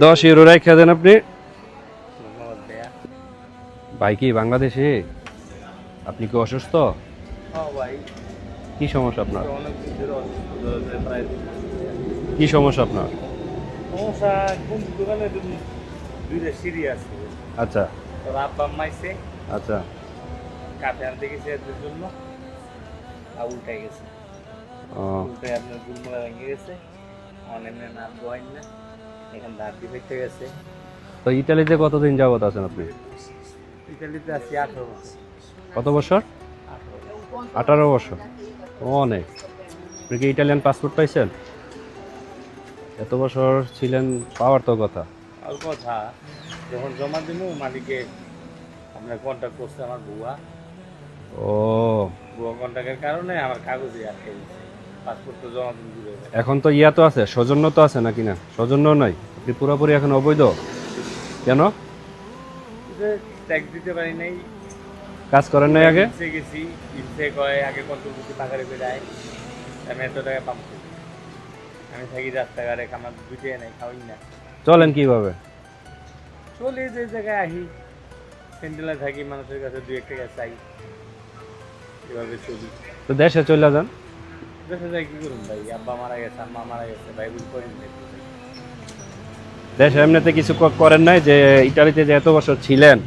10 euro রাখা দেন আপনি। ভাই কি বাংলাদেশে? আপনি কি অসুস্থ? কি সমস্যা আপনার? কি সমস্যা আপনার? আচ্ছা আচ্ছা কাফে আনতে গেছে এদের জন্য উল্টাই গেছে, উল্টাই আপনার গুলমোলা ভেঙে গেছে, অনেক না দোয়াইন না, এখানে দাঁড়ি ফেটে গেছে। তো ইতালিতে কতদিন যাবত আছেন আপনি? ইতালিতে আছি 18 বছর। কত বছর? 18 বছর, অনেক। আপনি কি ইটালিয়ান পাসপোর্ট পাইছেন? এত বছর ছিলেন, পাওয়ার তো কথা। আর কথা যখন জমা দিব মালিকে আপনার কন্ট্যাক্ট করছে আমার বুয়া, ও বুয়া কন্ট্যাক্টের কারণে আমার কাগজে আটকে গেছে, পাসপোর্ট তো জমা দিন দূরে। এখন তো ইয়া তো আছে, সৌজন্য তো আছে নাকি না? সৌজন্য নাই, আপনি পুরোপুরি এখন অবৈধ। কেন ট্যাক্স দিতে পারি নাই, কাজ করেন নাই আগে? ইনসে গেছি, ইনসে কয় আগে কন্ট্রোল টাকা রেখে দেয়, আমি এত টাকা পাম করি। আমি থাকি রাস্তাঘাটে, আমার বুঝে নাই, খাওয়াই না। চলেন কিভাবে? চলে যে জায়গায় আহি সেন্টেলে থাকি, মানুষের কাছে 2-1 টাকা চাই, এভাবে চলি। তো দেশে চলে যান। দেশে যাই কি করুন ভাই, আব্বা মারা গেছে, আম্মা মারা গেছে, ভাই বোন করেন নাই। দেশে এমনিতে কিছু করেন নাই যে ইটালিতে যে এত বছর ছিলেন,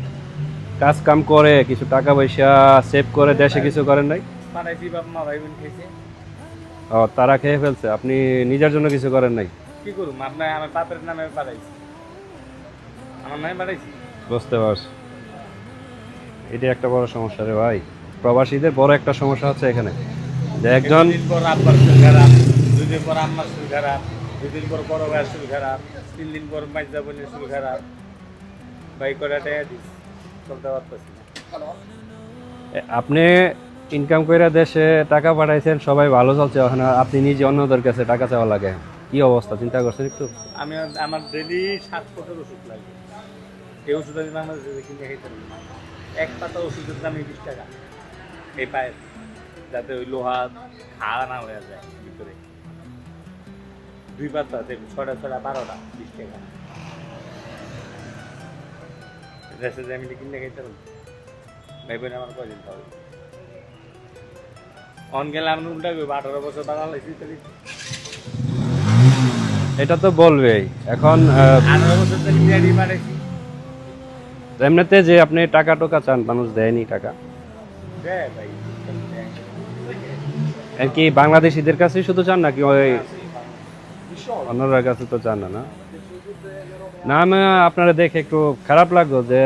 কাজ কাম করে কিছু টাকা পয়সা সেভ করে দেশে কিছু করেন নাই? পাঠাইছি, বাপ মা ভাই বোন খেয়েছে। ও, তারা খেয়ে ফেলছে, আপনি নিজের জন্য কিছু করেন নাই? কি করুম, আপনার আমার বাপের নামে পাঠাইছি, আমার নামে পাঠাইছি। বুঝতে পারছি, এটা একটা বড় সমস্যা রে ভাই। প্রবাসীদের বড় একটা সমস্যা হচ্ছে এখানে যে একজন 2 দিন পর আব্বার শরীর খারাপ, 2 দিন পর আম্মার শরীর খারাপ, 2 দিন পর বড় ভাইয়ের শরীর খারাপ, 3 দিন পর মাইজা বোনের শরীর খারাপ, ভাই করে টাকা দিস, চলতে পারতেছি না। আপনি ইনকাম করে দেশে টাকা পাঠাইছেন, সবাই ভালো চলছে, ওখানে আপনি নিজে অন্যদের কাছে টাকা চাওয়া লাগে, কি অবস্থা চিন্তা করছেন একটু? আমি আমার ডেলি 7 কোটের ওষুধ লাগে, এই ওষুধ আমি বাংলাদেশে কিনে খাইতে পারি না। এক পাতা ওষুধের দাম 20 টাকা, এই পায়ে, যাতে ওই লোহা খাওয়া না হয়ে যায় ভিতরে। 2 পাতা 6টা 12টা 20 টাকা। দেশে যে আমি কিনে খাইতে পারি, ভাই বোন আমার কয়দিন পাবে? অন গেলে আমি উল্টা 18 বছর বাংলাদেশে ইতালি, এটা তো বলবেই এখন। 18 বছর তো ইতালি পাঠাইছি। এমনিতে যে আপনি টাকা টোকা চান, মানুষ দেয়নি টাকা? দেয় ভাই, আর কি বাংলাদেশিদের কাছে শুধু চান নাকি ওই অন্যদের কাছে তো চান না? না, আমি আপনারা দেখে একটু খারাপ লাগলো যে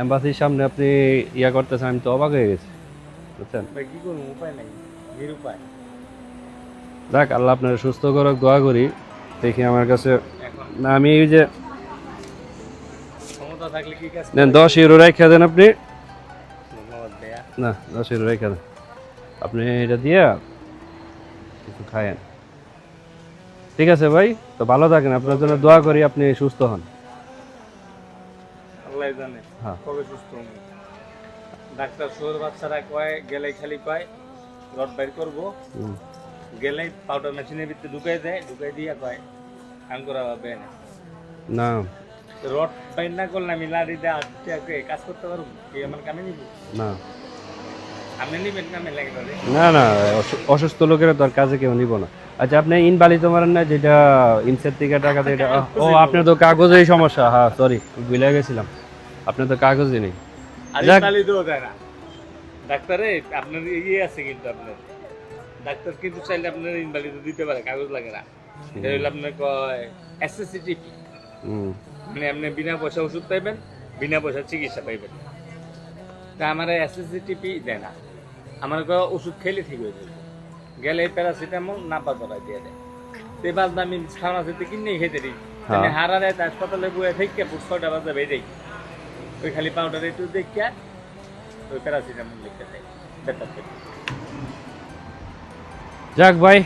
এম্বাসির সামনে আপনি ইয়া করতেছেন, আমি তো অবাক হয়ে গেছি, বুঝছেন? ভাই কি করবো, উপায় নাই, নিরুপায়। দেখ, আল্লাহ আপনার সুস্থ করুক, দোয়া করি। দেখি আমার কাছে এখন না, আমি এই যে ক্ষমতা থাকলে কি কাজ নেন 10 ইউরো রাখা দেন আপনি। ধন্যবাদ ভাইয়া। না, 10 ইউরো রাখা দেন, আপনি এটা দিয়ে কিছু খায়েন। ঠিক আছে ভাই, তো ভালো থাকেন, আপনার জন্য দোয়া করি, আপনি সুস্থ হন। আল্লাহ জানে হ্যাঁ। কবে সুস্থ হবো। ডাক্তার শোর বাচ্চারা কয় গেলেই খালি কয় রড বাইর করবো, গেলেই পাউডার মেশিনের ভিতরে ঢুকাই দেয়, ঢুকাই দিয়া কয় কাম করা হবে না। না রড বাইর না করলে আমি লাড়ি দিয়ে আটকে কাজ করতে পারবো, কি আমার কামে নিব? না আপনি নিবেন কামে লাগে না রে। না না, অসুস্থ লোকের তো আর কাজে কেউ নিব না। আচ্ছা, আপনি ইনভালিড মারেন না, যেটা ইনসেট থেকে টাকা দিয়ে এটা? ও, আপনার তো কাগজেই সমস্যা। হ্যাঁ, সরি, ভুলে গেছিলাম, আপনার তো কাগজই নেই। আর যাক। ইনভালিডও দেয় না ডাক্তারে, আপনার ইয়ে আছে কিন্তু আপনার ডাক্তার কিন্তু চাইলে আপনার ইনভালিড দিতে পারে, কাগজ লাগে না। এটা হইলে আপনার কয় এসএসসিটিপি, মানে আপনি বিনা পয়সা ওষুধ পাইবেন, বিনা পয়সা চিকিৎসা পাইবেন। তা আমার এসএসসিটিপি দেয় না, আমার কয় ওষুধ খেলে ঠিক হয়ে যাবে, গেলে প্যারাসিটামল না পাতলা দিয়ে দেয়। সে বাদ আমি ফার্মাসিতে কিনে খেতে দিই, তাহলে হারারে হাসপাতালে বয়ে থেকে 6টা বাজে বেরিয়ে ওই খালি পাউডার একটু দেখে ওই প্যারাসিটামল লিখে দেয়, বেটার থেকে। যাক ভাই,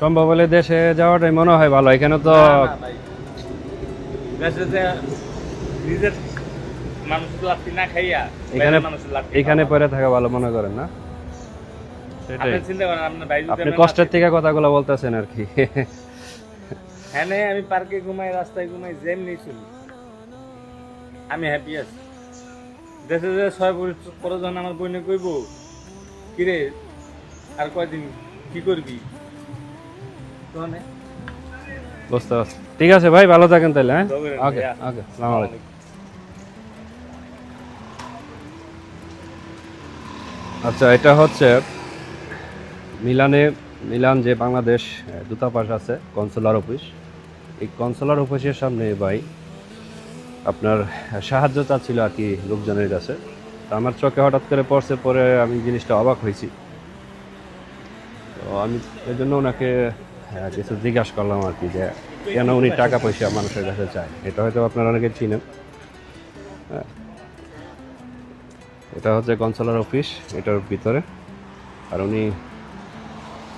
সম্ভব হলে দেশে যাওয়াটাই মনে হয় ভালো। এখানে তো নিজের মানুষ লাত্তি না খাইয়া এখানে পরে থাকা ভালো মনে করেন না? আপনি চিন্তা করেন, আপনার ভাই আপনি কষ্টের থেকে কথাগুলো বলতেছেন আর কি। হ্যাঁ নাই, আমি পার্কে ঘুমাই, রাস্তায় ঘুমাই, যেমনি চলি, আমি হ্যাপি আছি। দেশে যে 6 বছর পরে যখন আমার বইনে কইব কিরে আর কয়দিন কি করবি, তখন বুঝতে পারছি। ঠিক আছে ভাই, ভালো থাকেন তাহলে। হ্যাঁ, তবে ওকে ভাইয়া, ওকে, আসসালামু আলাইকুম। আচ্ছা, এটা হচ্ছে মিলান যে বাংলাদেশ দূতাবাস আছে, কনসুলার অফিস। এই কনসুলার অফিসের সামনে ভাই আপনার সাহায্য চাচ্ছিল আর কি লোকজনের কাছে। তো আমার চোখে হঠাৎ করে পড়ছে, পরে আমি জিনিসটা অবাক হয়েছি। তো আমি এই জন্য ওনাকে কিছু জিজ্ঞাসা করলাম আর কি, যে কেন উনি টাকা পয়সা মানুষের কাছে চায়। এটা হয়তো আপনারা অনেকে চিনেন। হ্যাঁ, এটা হচ্ছে কনসুলার অফিস, এটার ভিতরে। আর উনি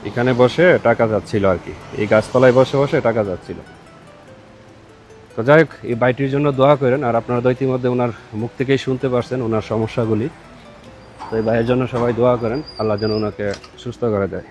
এখানে বসে টাকা যাচ্ছিল আর কি, এই গাছতলায় বসে বসে টাকা যাচ্ছিল। তো যাই হোক, এই বাইটির জন্য দোয়া করেন। আর আপনারা তো ইতিমধ্যে ওনার মুখ থেকেই শুনতে পারছেন ওনার সমস্যাগুলি। তো এই ভাইয়ের জন্য সবাই দোয়া করেন, আল্লাহ যেন ওনাকে সুস্থ করে দেয়।